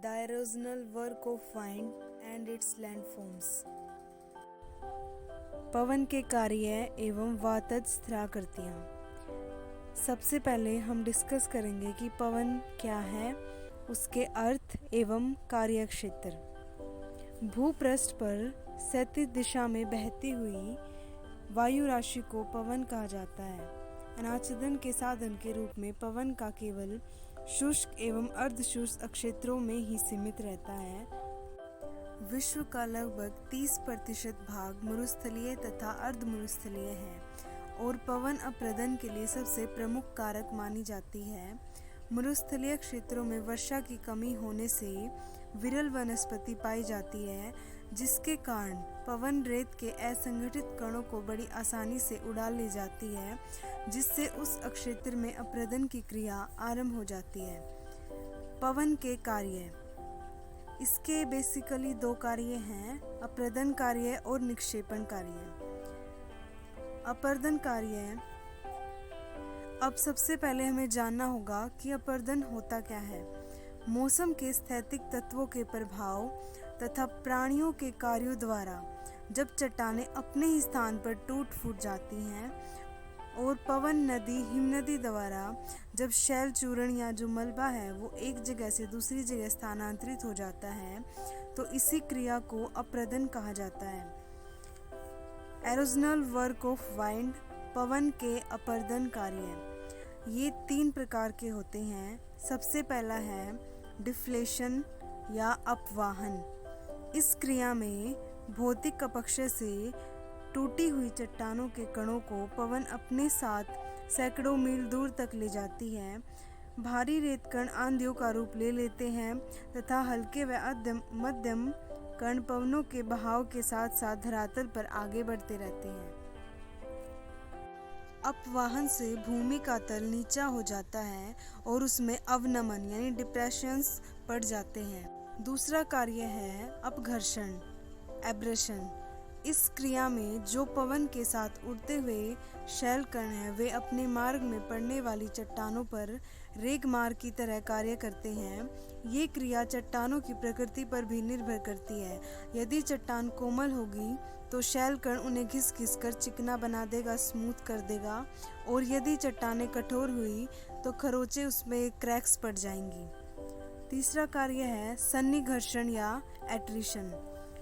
The erosional work of wind and its landforms. पवन के कार्य एवं वातज स्थलाकृतियाँ। सबसे पहले हम डिस्कस करेंगे कि पवन क्या है, उसके अर्थ एवं कार्यक्षेत्र। भूपृष्ठ पर क्षैतिज दिशा में बहती हुई वायु राशि को पवन कहा जाता है। अनाच्छादन के साधन के रूप में पवन का केवल शुष्क एवं अर्धशुष्क क्षेत्रों में ही सीमित रहता है। विश्व का लगभग 30% भाग मरुस्थलीय तथा अर्धमरुस्थलीय है और पवन अप्रदन के लिए सबसे प्रमुख कारक मानी जाती है। मरुस्थलीय क्षेत्रों में वर्षा की कमी होने से विरल वनस्पति पाई जाती है, जिसके कारण पवन रेत के असंगठित कणों को बड़ी आसानी से उड़ा ले जाती है, जिससे उस क्षेत्र में अप्रदन की क्रिया आरंभ हो जाती है। पवन के कार्य, इसके बेसिकली 2 कार्य हैं, अप्रदन कार्य और निक्षेपण कार्य। अपर्दन कार्य, अब सबसे पहले हमें जानना होगा कि अपर्दन होता क्या है। मौसम के स्थैतिक तत्वों के प्रभाव तथा प्राणियों के कार्यों द्वारा जब चट्टानें अपने ही स्थान पर टूट फूट जाती हैं और पवन नदी हिमनदी द्वारा जब शैल चूर्ण या जो मलबा है वो एक जगह से दूसरी जगह स्थानांतरित हो जाता है, तो इसी क्रिया को अप्रदन कहा जाता है। एरोजनल वर्क ऑफ वाइंड, पवन के अपर्दन कार्य, ये 3 प्रकार के होते हैं। सबसे पहला है डिफ्लेशन या अपवाहन। इस क्रिया में भौतिक अपक्षय से टूटी हुई चट्टानों के कणों को पवन अपने साथ सैकड़ों मील दूर तक ले जाती है। भारी रेत कण आंधियों का रूप ले लेते हैं तथा हल्के व मध्यम कण पवनों के बहाव के साथ साथ धरातल पर आगे बढ़ते रहते हैं। अपवाहन से भूमि का तल नीचा हो जाता है और उसमें अवनमन यानी डिप्रेशंस पड़ जाते हैं। दूसरा कार्य है अपघर्षण, एब्रेशन। इस क्रिया में जो पवन के साथ उड़ते हुए शैल कण हैं, वे अपने मार्ग में पड़ने वाली चट्टानों पर रेगमार की तरह कार्य करते हैं। ये क्रिया चट्टानों की प्रकृति पर भी निर्भर करती है। यदि चट्टान कोमल होगी तो शैल कण उन्हें घिस घिस कर चिकना बना देगा, स्मूथ कर देगा, और यदि चट्टानें कठोर हुई तो खरोंचे उसमें क्रैक्स पड़ जाएंगी। तीसरा कार्य है सन्निघर्षण या एट्रिशन।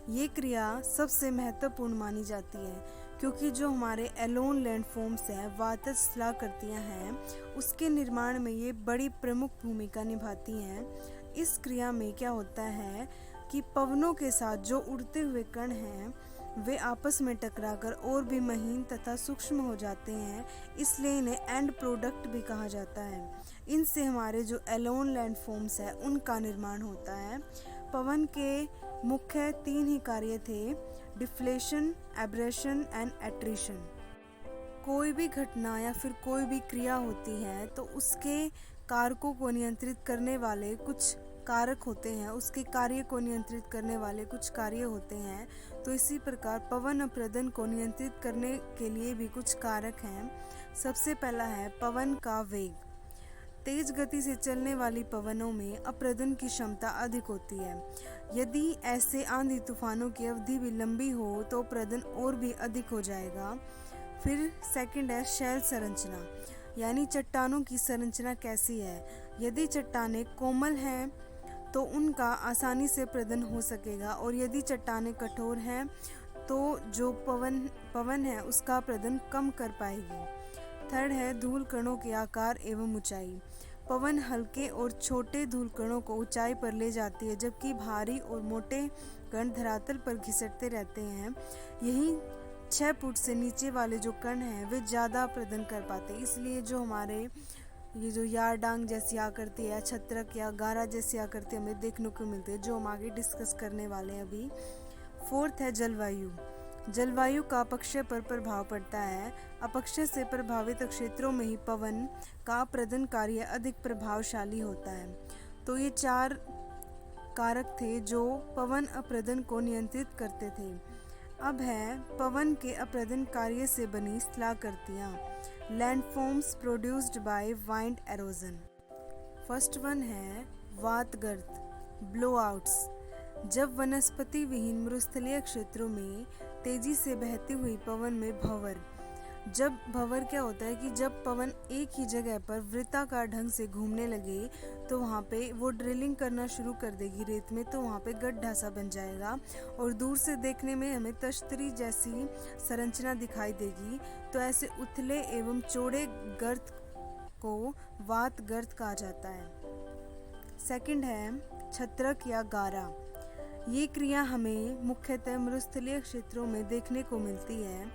ये क्रिया सबसे महत्वपूर्ण मानी जाती है, क्योंकि जो हमारे एलोन लैंडफॉर्म्स हैं, वातज स्थलाकृतियाँ हैं, उसके निर्माण में ये बड़ी प्रमुख भूमिका निभाती हैं। इस क्रिया में क्या होता है कि पवनों के साथ जो उड़ते हुए कण हैं वे आपस में टकराकर और भी महीन तथा सूक्ष्म हो जाते हैं, इसलिए इन्हें एंड प्रोडक्ट भी कहा जाता है। इनसे हमारे जो एलोन लैंडफॉर्म्स है उनका निर्माण होता है। पवन के मुख्य 3 ही कार्य थे, डिफ्लेशन, एब्रेशन एंड एट्रिशन। कोई भी घटना या फिर कोई भी क्रिया होती है तो उसके कारकों को नियंत्रित करने वाले कुछ कारक होते हैं, उसके कार्य को नियंत्रित करने वाले कुछ कार्य होते हैं। तो इसी प्रकार पवन अप्रदन को नियंत्रित करने के लिए भी कुछ कारक हैं। सबसे पहला है पवन का वेग। तेज गति से चलने वाली पवनों में अप्रदन की क्षमता अधिक होती है। यदि ऐसे आंधी तूफानों की अवधि भी लंबी हो तो अप्रदन और भी अधिक हो जाएगा। फिर सेकंड है शैल संरचना, यानी चट्टानों की संरचना कैसी है। यदि चट्टानें कोमल हैं तो उनका आसानी से प्रदन हो सकेगा, और यदि चट्टानें कठोर हैं तो जो पवन है उसका प्रदन कम कर पाएगी। थर्ड है धूल कणों के आकार एवं ऊंचाई। पवन हल्के और छोटे धूल कणों को ऊंचाई पर ले जाती है, जबकि भारी और मोटे कण धरातल पर घिसटते रहते हैं। यही 6 फुट से नीचे वाले जो कण हैं वे ज़्यादा प्रदन कर पाते हैं। इसलिए जो हमारे ये जो यारडांग जैसी आकृति है, छत्रक या गारा जैसी आकृति हमें देखने को मिलती है, जो हम आगे डिस्कस करने वाले हैं अभी। फोर्थ है जलवायु। जलवायु का अपक्षय पर प्रभाव पड़ता है। अपक्षय से प्रभावित क्षेत्रों में ही पवन का अप्रदन कार्य अधिक प्रभावशाली होता है। तो ये 4 कारक थे जो पवन अप्रदन को नियंत्रित करते थे। अब है पवन के अप्रदन कार्य से बनी स्थलाकृतियाँ, landforms produced by wind erosion. First one है वातगर्त। ब्लोआउट्स, जब वनस्पति विहीन मरुस्थलीय क्षेत्रों में तेजी से बहती हुई पवन में भंवर। जब भंवर क्या होता है कि जब पवन एक ही जगह पर वृत्ताकार ढंग से घूमने लगे तो वहाँ पे वो ड्रिलिंग करना शुरू कर देगी रेत में, तो वहाँ पे गड्ढा सा बन जाएगा और दूर से देखने में हमें तश्तरी जैसी संरचना दिखाई देगी। तो ऐसे उथले एवं चौड़े गर्त को वात गर्त कहा जाता है। सेकंड है छत्रक या गारा। ये क्रिया हमें मुख्यतः मरुस्थलीय क्षेत्रों में देखने को मिलती है।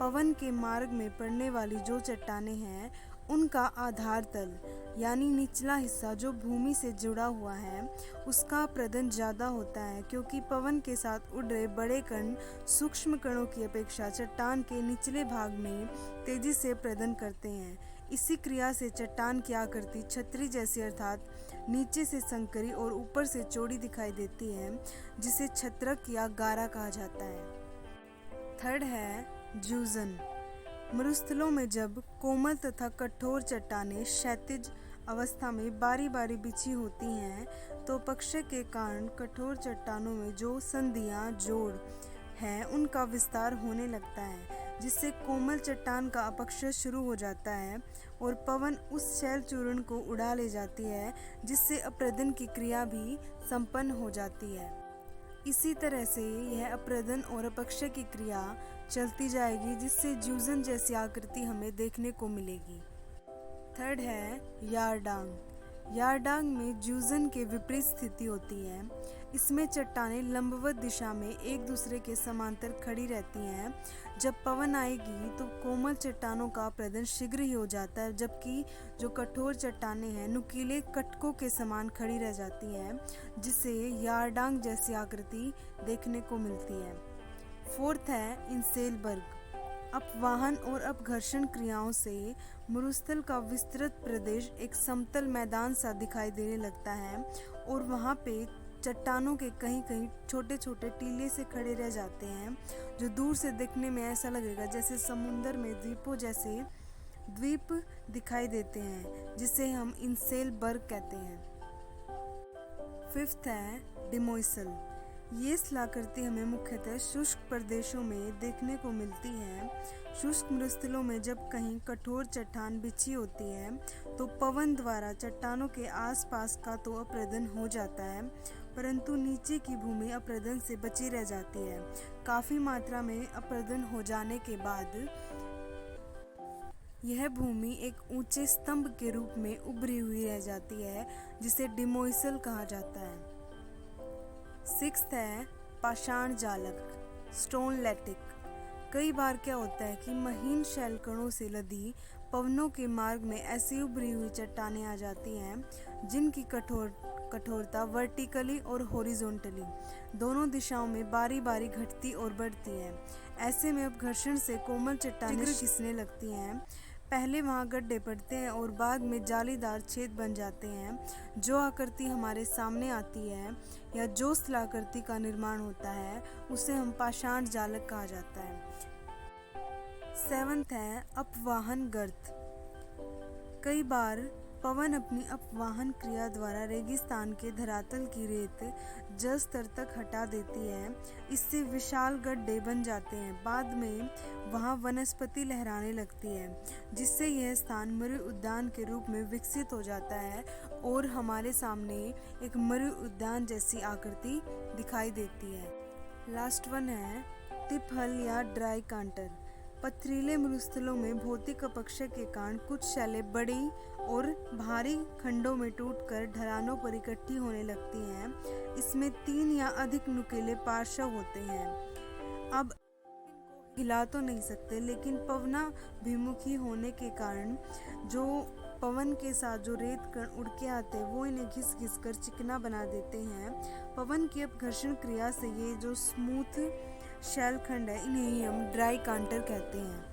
पवन के मार्ग में पड़ने वाली जो चट्टानें हैं उनका आधार तल यानी निचला हिस्सा जो भूमि से जुड़ा हुआ है उसका अपरदन ज़्यादा होता है, क्योंकि पवन के साथ उड़ रहे बड़े कण सूक्ष्म कणों की अपेक्षा चट्टान के निचले भाग में तेजी से अपरदन करते हैं। इसी क्रिया से चट्टान की आकृति छतरी जैसी अर्थात नीचे से संकरी और ऊपर से चौड़ी दिखाई देती है, जिसे छत्रक या गारा कहा जाता है। थर्ड है जूजन। मरुस्थलों में जब कोमल तथा कठोर चट्टानें क्षैतिज अवस्था में बारी बारी बिछी होती हैं तो पक्षय के कारण कठोर चट्टानों में जो संधियां जोड़ हैं उनका विस्तार होने लगता है, जिससे कोमल चट्टान का अपक्षय शुरू हो जाता है और पवन उस शैल चूर्ण को उड़ा ले जाती है, जिससे अपरदन की क्रिया भी संपन्न हो जाती है। इसी तरह से यह अपरदन और अपक्षय की क्रिया चलती जाएगी, जिससे जूजन जैसी आकृति हमें देखने को मिलेगी। थर्ड है यारडांग। यारडांग में जूजन के विपरीत स्थिति होती है। इसमें चट्टानें लंबवत दिशा में एक दूसरे के समांतर खड़ी रहती हैं। जब पवन आएगी तो कोमल चट्टानों का अपरदन शीघ्र ही हो जाता है, जबकि जो कठोर चट्टानें हैं नुकीले कटकों के समान खड़ी रह जाती हैं, जिससे यारडांग जैसी आकृति देखने को मिलती है। फोर्थ है इंसेलबर्ग। अपवाहन और अपघर्षण क्रियाओं से मरुस्थल का विस्तृत प्रदेश एक समतल मैदान सा दिखाई देने लगता है और वहाँ पे चट्टानों के कहीं कहीं छोटे छोटे टीले से खड़े रह जाते हैं, जो दूर से देखने में ऐसा लगेगा जैसे समुद्र में द्वीपों जैसे द्वीप दिखाई देते हैं, जिसे हम इंसेलबर्ग कहते हैं। फिफ्थ है डिमोइसल। ये स्थलाकृति हमें मुख्यतः शुष्क प्रदेशों में देखने को मिलती है। शुष्क मरुस्थलों में जब कहीं कठोर चट्टान बिछी होती है तो पवन द्वारा चट्टानों के आसपास का तो अपरदन हो जाता है, परंतु नीचे की भूमि अपरदन से बची रह जाती है। काफ़ी मात्रा में अपरदन हो जाने के बाद यह भूमि एक ऊंचे स्तंभ के रूप में उभरी हुई रह जाती है, जिसे डिमोइसल कहा जाता है। सिक्स्थ है पाषाण जालक, स्टोन लैटिक। कई बार क्या होता है कि महीन शैलकणों से लदी पवनों के मार्ग में ऐसी उभरी हुई चट्टानें आ जाती हैं जिनकी कठोरता वर्टिकली और हॉरिजॉन्टली दोनों दिशाओं में बारी बारी घटती और बढ़ती है। ऐसे में अपघर्षण से कोमल चट्टानें खिसने लगती हैं। पहले वहाँ गड्ढे पड़ते हैं और बाद में जालीदार छेद बन जाते हैं। जो आकृति हमारे सामने आती है या जो स्थलाकृति का निर्माण होता है उसे हम पाषाण जालक कहा जाता है। सेवंथ है अपवाहन गर्त। कई बार पवन अपनी अपवाहन क्रिया द्वारा रेगिस्तान के धरातल की रेत जल स्तर तक हटा देती है। इससे विशाल गड्ढे बन जाते हैं। बाद में वहाँ वनस्पति लहराने लगती है, जिससे यह स्थान मरु उद्यान के रूप में विकसित हो जाता है और हमारे सामने एक मरु उद्यान जैसी आकृति दिखाई देती है। लास्ट वन है तिपहल या ड्राई कांटर। पथरीले मरुस्थलों में भौतिक अपक्षय के कारण कुछ शैलें बड़ी और भारी खंडों में टूटकर ढलानों पर इकट्ठी होने लगती हैं। इसमें 3 या अधिक नुकीले पार्श्व होते हैं। अब इनको हिला तो नहीं सकते, लेकिन पवनाभिमुखी होने के कारण जो पवन के साथ जो रेत कण उड़ के आते हैं वो इन्हें घिस घिस कर चिकना बना देते हैं। पवन की अपघर्षण क्रिया से ये जो स्मूथ शैलखंड है इन्हें ही हम ड्राई कांटर कहते हैं।